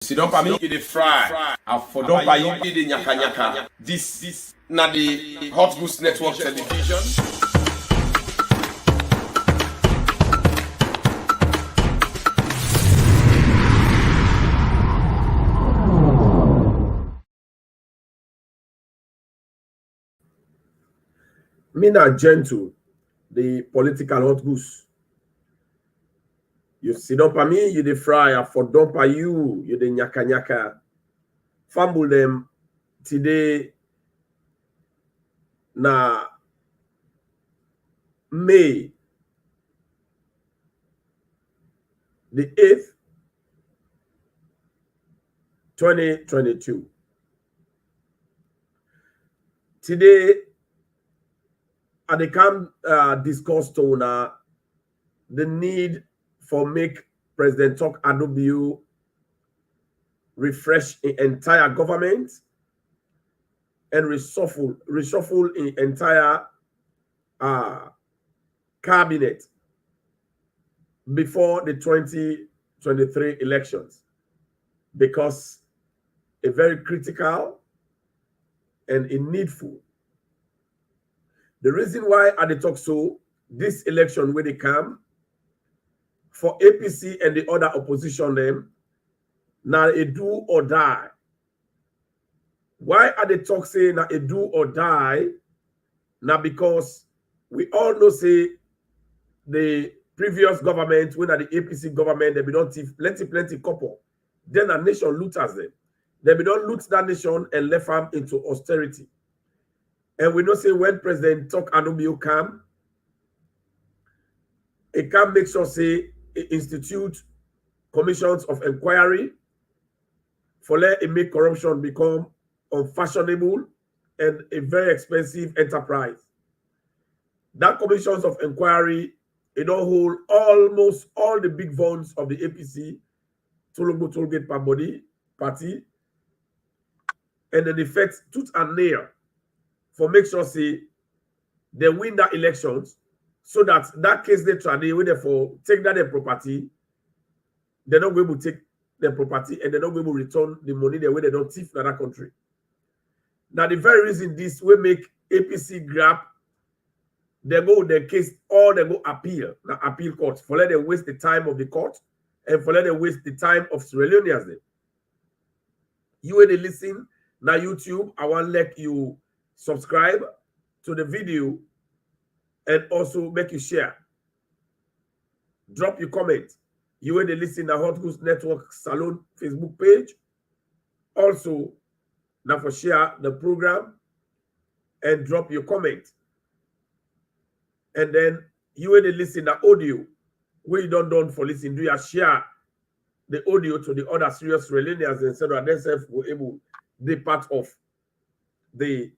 Sidon pa mi you dey fry. Afodon pa you dey nyaka nyaka. This na the Hot Goose Network television. Me na gentle, the political hot goose. You sit up on me, you the fry, I for dump on you the nyaka nyaka. Fumble them today na May the 8th, 2022. Today, I can discuss to the need for make President Tok Adobio refresh the entire government and reshuffle the entire cabinet before the 2023 elections, because a very critical and needful. The reason why I talk so, this election when they come, for APC and the other opposition them, now a do or die. Why are they talk say now a do or die? Now because we all know say the previous government, when the APC government, they be don't plenty couple. Then a nation looters them. They be don't loot that nation and left them into austerity. And we know say when President Tok Adobio come, it can make sure say it institute commissions of inquiry for let it make corruption become unfashionable and a very expensive enterprise. That commissions of inquiry, it don't hold almost all the big funds of the APC, Tolombo Tollgate party, and then effect tooth and nail for make sure say they win that elections, so that case they try they therefore take that their property, they're not able to take their property and they're not able to return the money the way they don't thief in that country. Now the very reason this will make APC grab, they go their case or they go appeal, now appeal court, for let them waste the time of the court and for let them waste the time of Sierra Leoneans. You when they listen now YouTube, I want to let you subscribe to the video and also make you share. Drop your comment. You when they listen to Hot Goose Network Salon Facebook page. Also, now for share the program and drop your comment. And then you when they listen to audio, where you don't done for listening, do you share the audio to the other serious Relanians and so that themselves were able to be part of the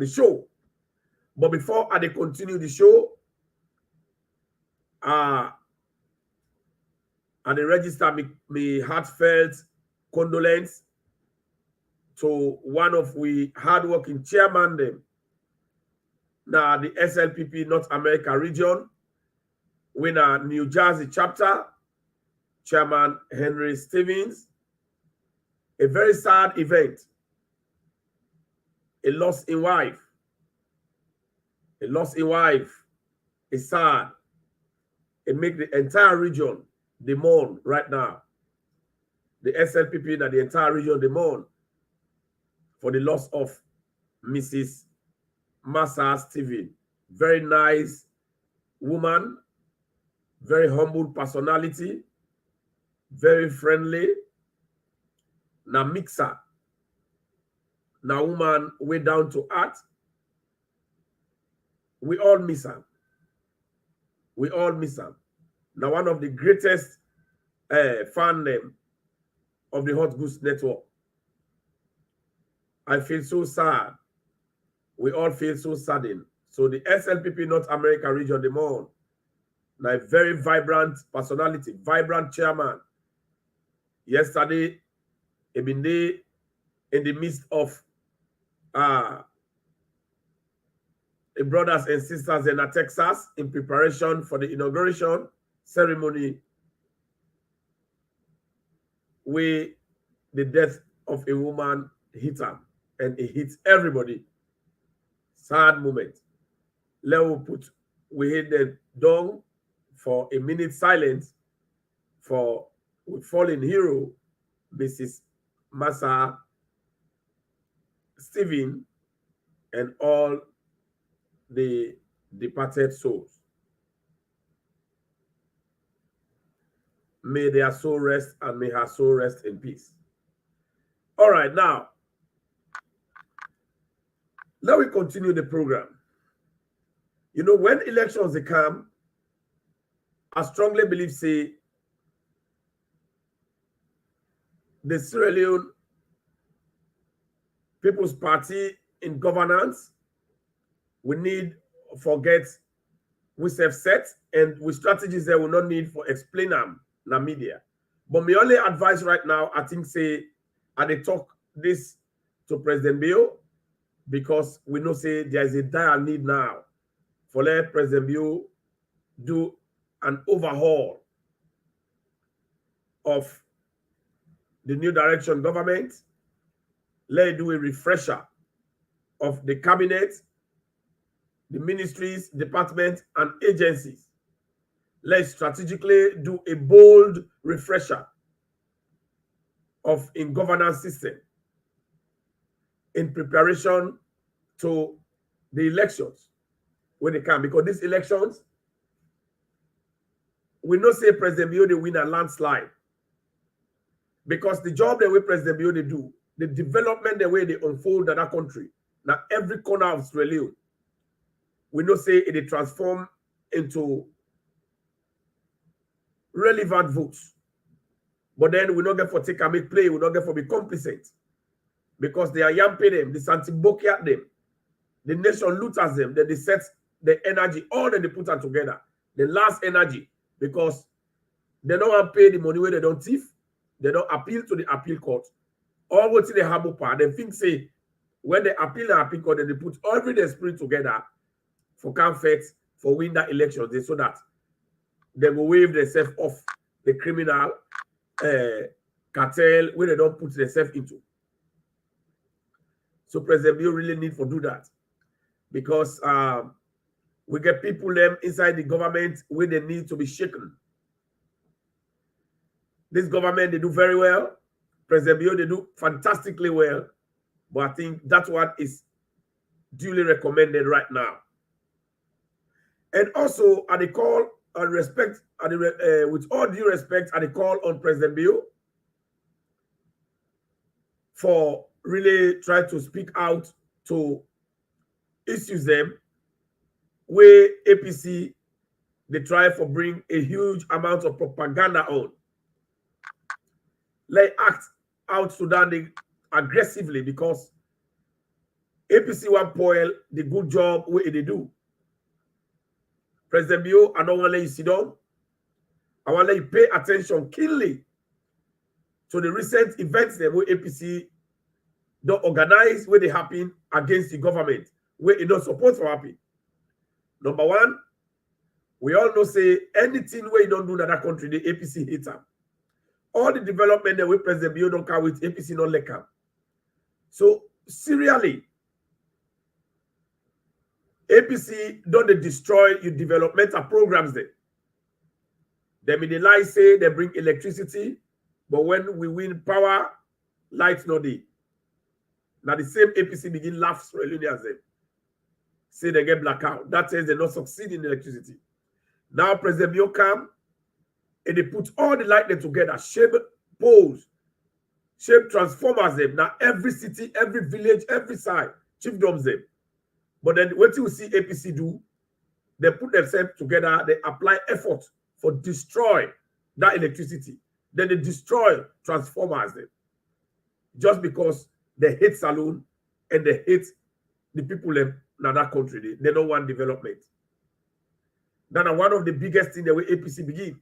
show. But before I continue the show, I register me heartfelt condolence to one of we hardworking chairman them. Now the SLPP North America region, when a New Jersey chapter, Chairman Henry Stevens. A very sad event. A loss in wife. A loss in wife is sad. It makes the entire region the mourn right now. The SLPP and the entire region the mourn for the loss of Mrs. Massa Steven. Very nice woman, very humble personality, very friendly. Now mixer. Now woman way down to earth. We all miss her. We all miss her. Now one of the greatest fan name of the Hot Goose Network. I feel so sad. We all feel so saddened. So the SLPP North America region, the more now a very vibrant personality, vibrant chairman. Yesterday, he been there in the midst of the brothers and sisters in Texas in preparation for the inauguration ceremony where the death of a woman hit her, and it hits everybody. Sad moment. We hit the dawn for a minute silence for our fallen hero, Mrs. Massa Stephen, and all the departed souls. May their soul rest, and may her soul rest in peace. All right, now, let me continue the program. You know, when elections come, I strongly believe, say, the Sierra Leone People's Party in governance, we need forget we have set, and with strategies that we not need for explain them na media. But my only advice right now, I think, say, I dey talk this to President Bio, because we know, say, there is a dire need now for let President Bio do an overhaul of the new direction government. Let do a refresher of the cabinet, the ministries, departments, and agencies. Let's strategically do a bold refresher of in governance system in preparation to the elections when they come. Because these elections, we know, say, President Bio they win a landslide. Because the job the way President Bio they do, the development the way they unfold in that country, now every corner of Sierra Leone, we know, say, it transform into relevant votes. But then we don't get for take and make play, we don't get for be complicit. Because they are yamping them, the Santibokia them, the nation looters them, then they set the energy, all that they put them together, the last energy, because they don't want to pay the money where they don't thief, they don't appeal to the appeal court. All what in the harbor part, they think, say, when they appeal the appeal court, then they put every their spirit together for conflicts, for win that election, so that they will waive themselves off the criminal cartel where they don't put themselves into. So President Bio really need to do that, because we get people them inside the government where they need to be shaken. This government, they do very well. President Bio, they do fantastically well. But I think that's what is duly recommended right now. And also, at the call and respect, with all due respect, at the call on President Bio for really try to speak out to issues them where APC they try for bring a huge amount of propaganda on. Like act out Sudan aggressively, because APC want spoil the good job where they do. President Bio, I don't want to let you sit down. I want to let you pay attention keenly to the recent events that where APC don't organize where they happen against the government, where it don't support for happen. Number one, we all know, say, anything where you don't do in that country, the APC hits them. All the development that we President Bio don't come with, APC not let come. So, serially, APC don't they destroy your developmental programs there. They may lie say they bring electricity, but when we win power, lights not there. Now the same APC begin laugh as them. Say they get blackout. That says they not succeed in electricity. Now President Bio come and they put all the light together, shape poles, shape transformers them. Now every city, every village, every side, chiefdoms them. But then what you see APC do, they put themselves together, they apply effort for destroy that electricity. Then they destroy transformers them. Just because they hate saloon and they hate the people in that country. They don't want development. That's one of the biggest things the way APC begin.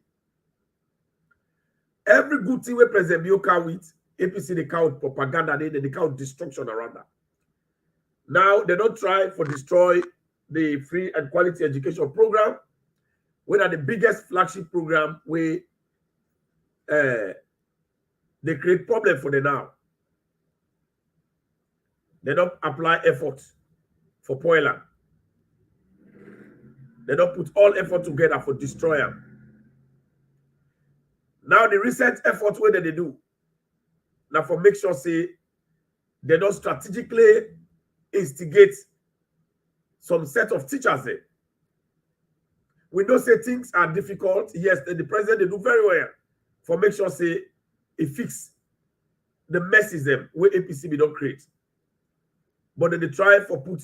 Every good thing where President Bio can with, APC they count propaganda, they count destruction around that. Now they don't try for destroy the free and quality education program, which are the biggest flagship program where they create problem for them now. They don't apply effort for Poiland. They don't put all effort together for destroy them. Now the recent effort where they do, now for make sure say they don't strategically instigate some set of teachers there. We know say things are difficult. Yes, the president they do very well for make sure say it fix the messes them where APC we don't create. But then they try for put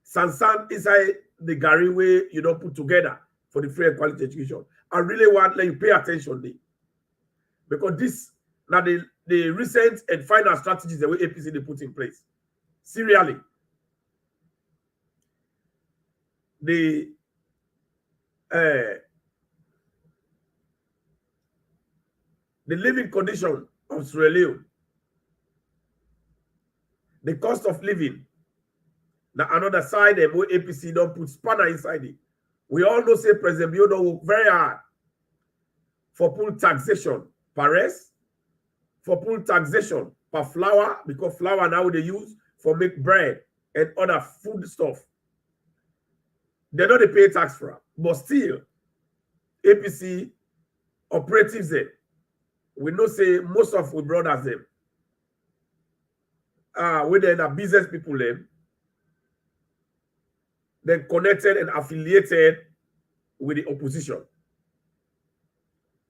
Sansan inside the Gary way you don't put together for the free and quality education. I really want let you pay attention there. Because this now the recent and final strategies the way APC they put in place. Serially. The living condition of Sierra Leone, the cost of living. Now another side, where APC don't put spanner inside it. We all know say President Bio don't work very hard for full taxation per rice, for full taxation per flour, because flour now they use for make bread and other food stuff. They know they pay tax for it, but still, APC operatives there. We know say most of we brothers them, when they're business people them, then connected and affiliated with the opposition.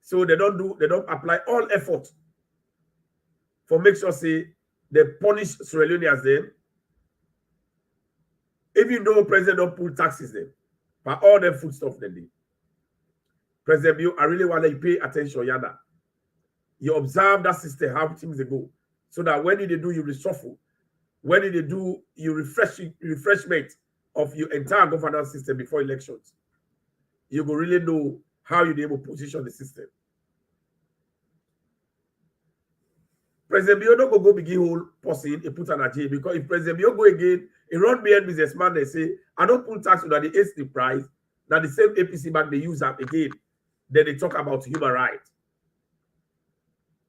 So they don't apply all effort for make sure say they punish Sierra Leoneans them. Even though President don't pull taxes them, but all them food stuff they do. President Bio, I really want you pay attention, Yada. You observe that system, how things they go. So that when you do, you reshuffle. When you do, you refreshment of your entire governance system before elections. You will really know how you're able to position the system. President Bio don't go begin whole person and put an jail, because if President Bio go again, a run behind businessman, they say, I don't pull tax on the ace the price, that the same APC bank they use up again. Then they talk about human rights.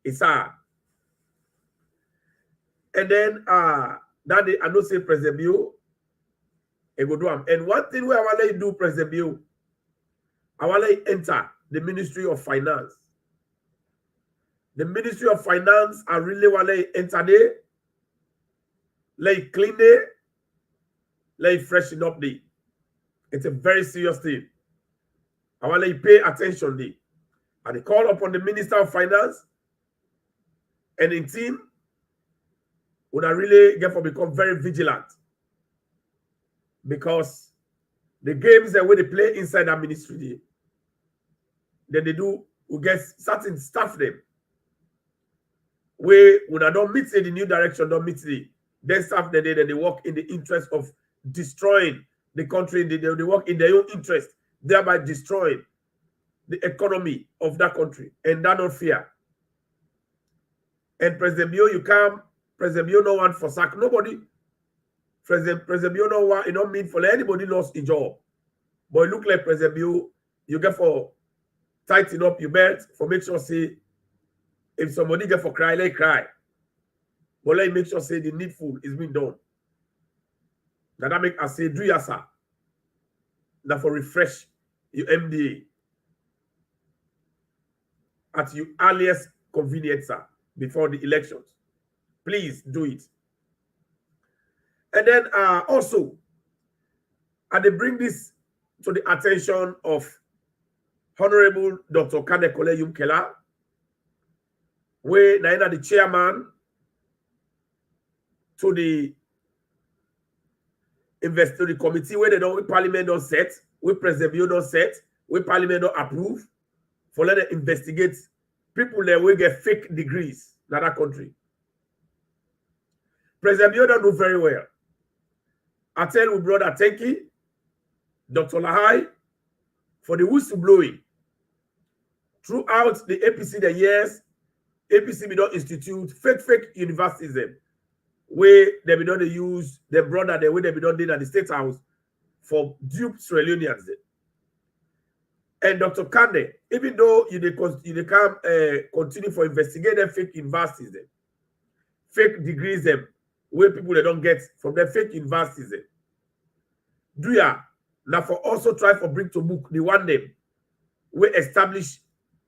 It's and then that day I know say President Bio and go do them. And one thing where I want to do, President Bio, I want to enter the Ministry of Finance. The Ministry of Finance, I really want to enter there, like clean there, like freshen up there. It's a very serious thing. I want to pay attention there. And they call upon the Minister of Finance and in team would I really get for become very vigilant, because the games that when they play inside that ministry, then they do we get certain staff them where when I don't meet the new direction, don't meet the then staff then they work in the interest of destroying the country, they work in their own interest, thereby destroying the economy of that country, and that not fear. And President Bio, you come, President Bio no want for sack nobody. President Bio no want, you don't mean for anybody lost a job. But it look like President Bio, you get for tighten up your belt for make sure say if somebody get for cry, let cry. But let make sure say the needful is being done. That make us say do yasa. That for refresh your MDA at your earliest convenience, sir, before the elections. Please do it. And then also, and they bring this to the attention of Honorable Dr. Kadekole Yumkela, where Naina the chairman to the investigatory committee where they don't Parliament don't set, where President Bio don't set, where Parliament don't approve, for let them investigate people there will get fake degrees in that country. President Bio don't do very well. I tell you, brother, thank you, Dr. Lahai, for the whistleblowing. Throughout the APC the years, APC we don't institute fake universities them, where they be don't use their brother the way they be don't did at the State House for dupe Sierra Leoneans. And Dr. Kande, even though you can continue for investigating fake universities, them, fake degrees, them, where people they don't get from the fake universities, them. Do ya now for also try for bring to book the one name we establish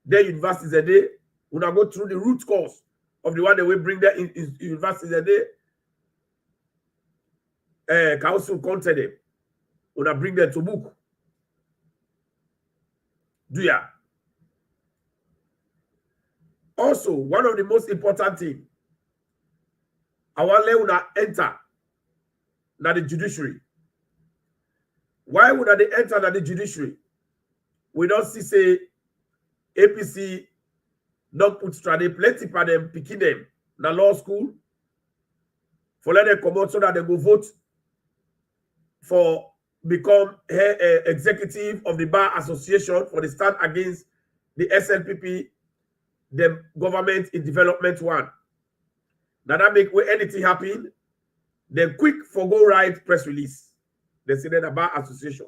their universities a day. We now go through the root cause of the one that we bring there in universities a day. Council content them. We now bring them to book. Do ya? Also, one of the most important things, I want to enter now the judiciary. Why would they enter now the judiciary? We don't see say APC don't put strategy plenty for them picking them na law school for let them come out so that they go vote for become executive of the Bar Association for the stand against the SNPP, the government in development one. Now that make where anything happen, then quick for go write press release. They say that Bar Association.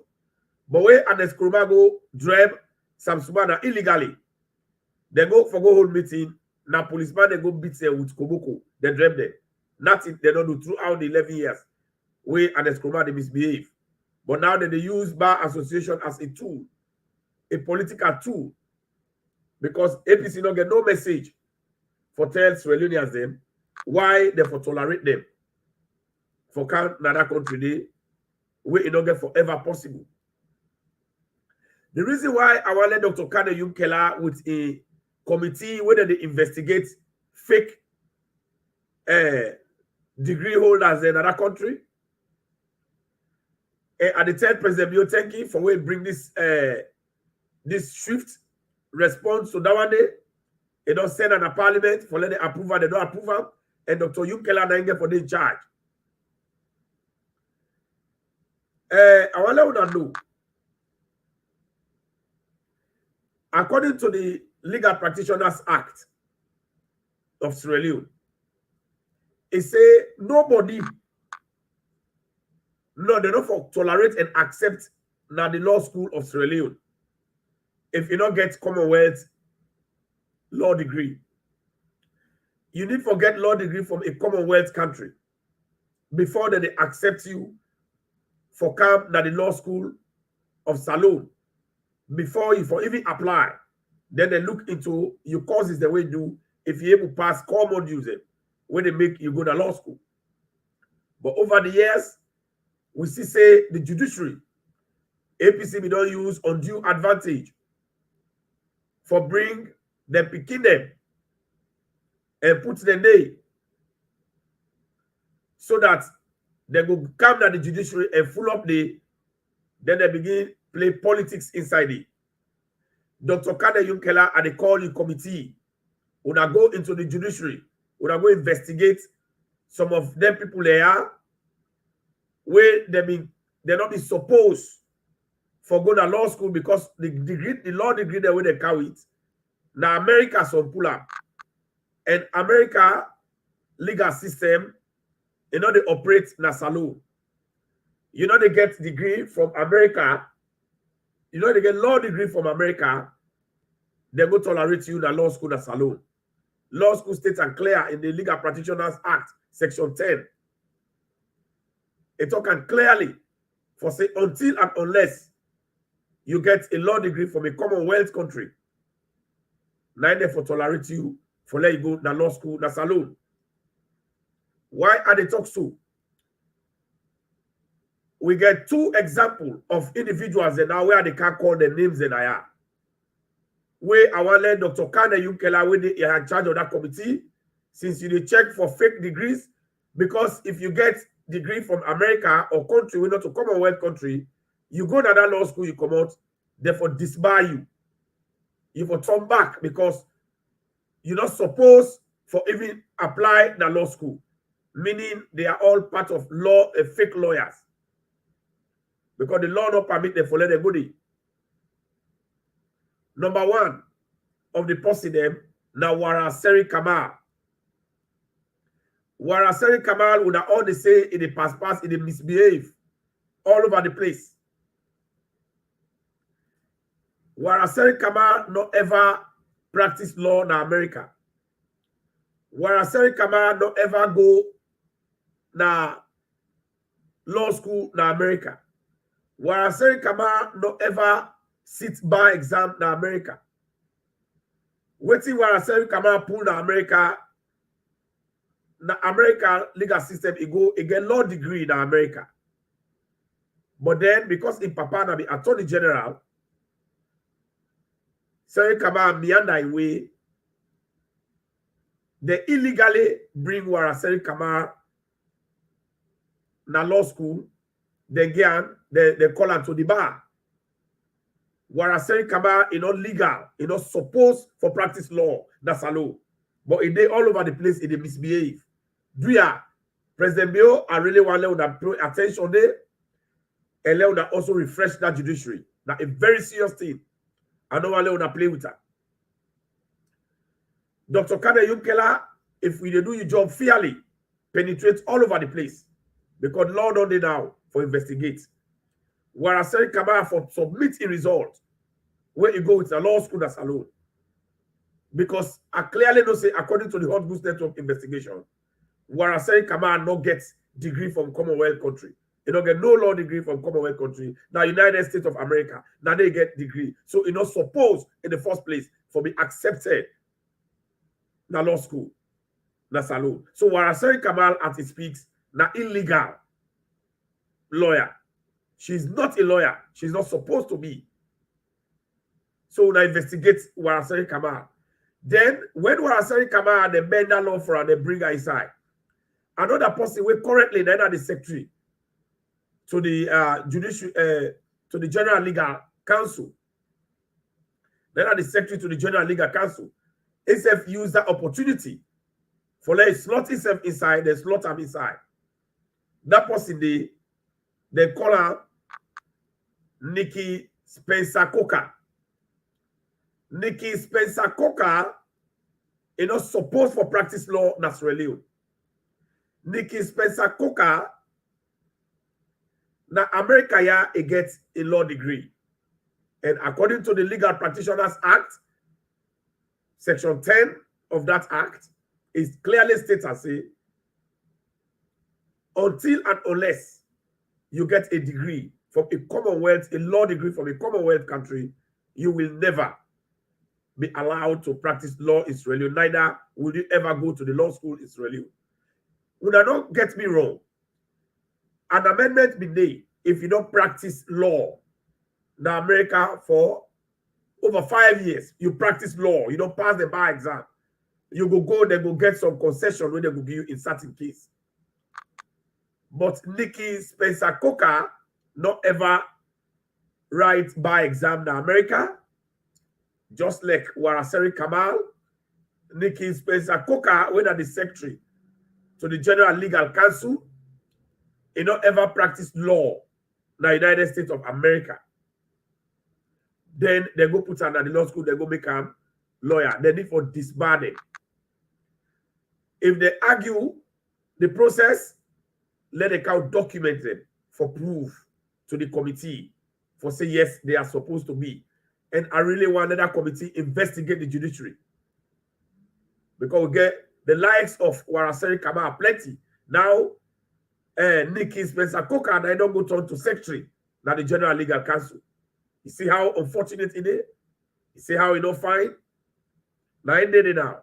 But where and the Skrumago drive some Sumana illegally. They go for go hold meeting. Now policeman they go beat them with Koboko. They drive them. Nothing they don't do throughout the 11 years. Where and the Skruma they misbehave. But now that they use Bar Association as a tool, a political tool, because APC don't get no message for tell Sierra Leoneans them why they for tolerate them for another country they where it don't get forever possible. The reason why I want to let Dr. Kande Yumkela with a committee whether they investigate fake degree holders in another country. And the third President Bio, thank you for where bring this this swift response to that one day. They don't send an parliament for let the approval, they don't approve them. And Dr. Yumkela Nange for the charge. I want to let you know. According to the Legal Practitioners Act of Sierra Leone, it say nobody, no, they don't for tolerate and accept now the law school of Sierra Leone if you don't get Commonwealth law degree. You need to get law degree from a Commonwealth country before they accept you for come now the law school of Salone. Before you for even apply, then they look into your courses the way you do if you're able to pass core modules when they make you go to law school. But over the years, we see say the judiciary, APC we don't use undue advantage for bring them picking them and put them there so that they go come to the judiciary and full up then they begin play politics inside it. Dr. Kande Yumkela and the call you committee would go into the judiciary, would go investigate some of them people there where they not be supposed for go to law school because the law degree the way they carry it. Now America some pull up. And America legal system, you know they operate na salon. You know they get degree from America. You know they get law degree from America. They go tolerate you in the law school na salon. Law school states and clear in the Legal Practitioners Act, Section 10. It talks clearly for say until and unless you get a law degree from a Commonwealth country, neither for tolerate you for let you go to law school na salon. Why are they talk so? We get two examples of individuals and now where they can't call their names and I are. Where I want to let Dr. Kande Yumkela when they are in charge of that committee, since you check for fake degrees, because if you get degree from America or country, we're not a Commonwealth country, you go to that law school, you come out, therefore disbar you. You will turn back because you're not supposed for even apply the law school, meaning they are all part of law, fake lawyers. Because the law don't permit them for let them go there. Number one of the posse them, now Waraseri Kamal. Waraseri Kamal would all they say in the pass, in the misbehave, all over the place. Waraseri Kamal not ever practice law in America. Waraseri Kamal not ever go na law school in America. Waraseri Kamal not ever sit bar exam in America. Wetin Waraseri Kamal pull in America, na America legal system, he get law degree in America. But then, because in Papa na be Attorney General, Seri Kamal meander way, they illegally bring Waraseri Kamal na law school, they call him to the bar. Waraseri Kamal is not legal, is not supposed for practice law, that's a law. But it they all over the place, it they misbehave. Do ya? President Bio, I really want to pay attention there. And let us also refresh that judiciary. That's a very serious thing. I don't want to play with that. Dr. Kade Yumkela, if we do your job fairly, penetrate all over the place. Because law don't they now for investigate. Waraseri Kamal for submit a result where you go with a law school that's alone. Because I clearly don't say, according to the Hot Goose Network investigation, Waraseri Kamal not get degree from Commonwealth country. You don't get no law degree from Commonwealth country. Now United States of America, now they get degree. So you're not supposed in the first place for be accepted na law school. Na salon. So Waraseri Kamal as he speaks, na illegal lawyer. She's not a lawyer. She's not supposed to be. So now investigate Waraseri Kamal. Then when Waraseri Kamal they bend that law for her, they bring her inside. Another person we currently then are the secretary to the judiciary to the General Legal Council. Then are the secretary to the General Legal Council. SF use that opportunity for let slot itself inside, they slot him inside. That person they call her Nikki Spencer Coker. Nikki Spencer Coker is not supposed for practice law naturally. Nikki Spencer Coker na America ya he gets a law degree. And according to the Legal Practitioners Act, Section 10 of that act is clearly states as say, until and unless you get a degree from a Commonwealth, a law degree from a Commonwealth country, you will never be allowed to practice law Israeli. Neither will you ever go to the law school Israeli. Would I not get me wrong? An amendment be made if you don't practice law in America for over 5 years. You practice law, you don't pass the bar exam. You go, they go get some concession when they go give you in certain case. But Nikki Spencer Coker not ever write bar exam in America. Just like Waraseri Kamal, Nikki Spencer Coker, when at the secretary to the General Legal Council, he not ever practice law in the United States of America. Then they go put her at the law school, they go make him lawyer. They need for disbanding. If they argue the process, let the court document them for proof to the committee for say yes, they are supposed to be. And I really want that committee investigate the judiciary. Because we get the likes of Waraseri Kamal plenty. Now, Nikki Spencer Coker, they don't go turn to secretary, now the General Legal Council. You see how unfortunate it is? You see how he don't find? Now he did it now.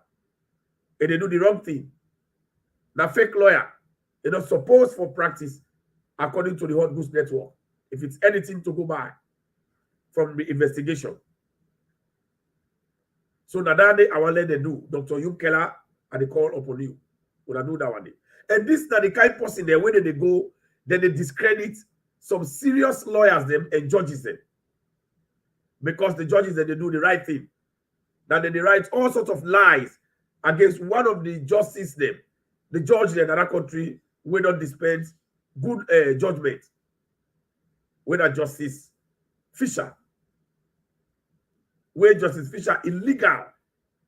And they do the wrong thing. Now fake lawyer, they're not supposed for practice according to the Hot Goose Network. If it's anything to go by from the investigation. So now that day, I will let them do. Dr. Yumkela, and they call upon you. When I do that one day. And this is the kind of person there, when they go, then they discredit some serious lawyers them and judges them. Because the judges that they do the right thing. That they write all sorts of lies against one of the justices them. The judge in another country will not dispense good judgment. Whether Justice Fisher. Where Justice Fisher illegal.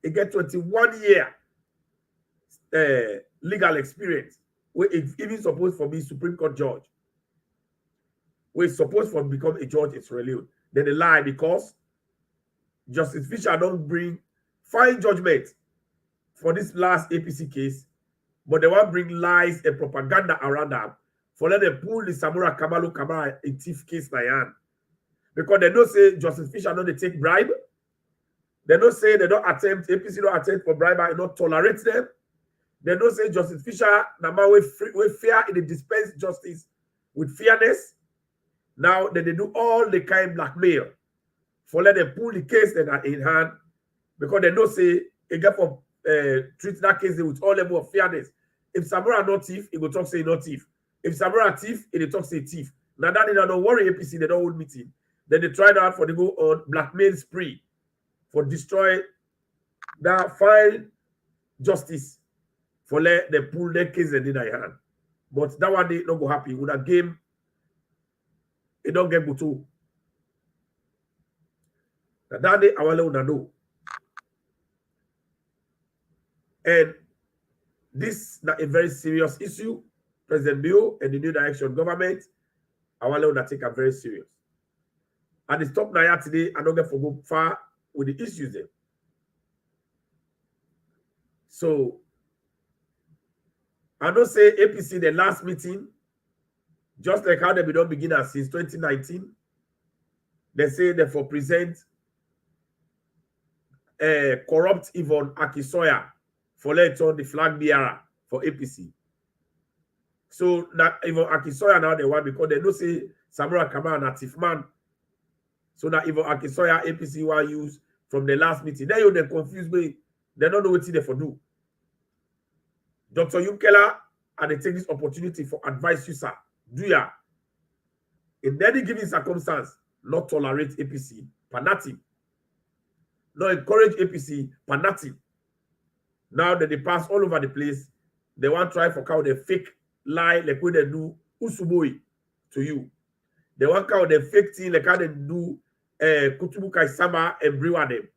He get 21 year legal experience. Where it's even supposed for be Supreme Court judge. Where it's supposed for become a judge Israeli. Then they lie because Justice Fisher don't bring fine judgment for this last APC case, but they want bring lies and propaganda around them for let them pull the Samura Kamalu Kamara a thief case na because they don't say Justice Fisher don't they take bribe. They don't say they don't attempt, APC don't attempt for bribe and not tolerate them. They don't say Justice Fisher now we fair in the dispense justice with fairness. Now they do all the kind blackmail for let them pull the case that are in hand because they don't say again for treat that case with all level of fairness. If Samura not thief, he will talk say not thief. If Samura thief, he will talk say thief. Now that they don't worry APC, they don't hold meeting. Then they try out for the go on blackmail spree for destroy that fine justice for let them pull their case in their hand. But that one they not go happy with a game. It don't get butu. That day our level know. And this is a very serious issue. President Bill and the new direction government, our level take a very serious. And the stop now today, I don't get for go far with the issues there. So I don't say APC the last meeting, just like how they don't begin since 2019. They say they for present corrupt Yvonne Akisoya for let on the flag bearer for APC. So that Yvonne Akisoya now they want because they don't say Samura Kamara and Atif man. So that Yvonne Akisoya APC will use from the last meeting. Then they confuse me. They don't know what they for do. Dr. Yunkela and they take this opportunity for advice you, sir. Do ya? In any given circumstance, not tolerate APC, panatim. Not encourage APC, panatim. Now that they pass all over the place, they want to try for how they fake lie like when they do usuboi to you. They want how they fake thing like how they do Kutubuka Isama and brewer them.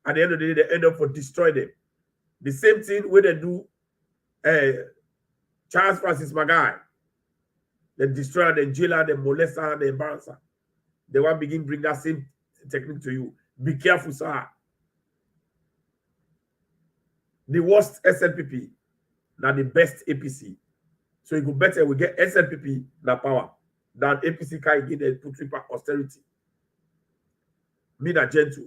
At the end of the day, they end up for destroy them. The same thing when they do Charles Francis Magai. They destroy the jailer, the molester, the embarrasser. They want begin bring that same technique to you. Be careful, sir. The worst SNPP, now the best APC. So it go better we get SNPP na power than APC can get the put austerity. Me na gentle,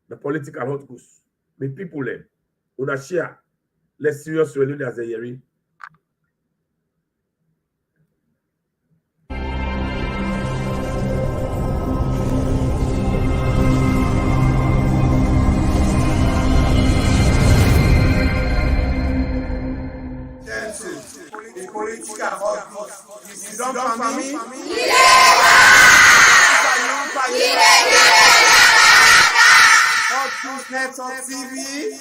the political hot goose. Me people them, una share. Let's serious really as a year. Network TV.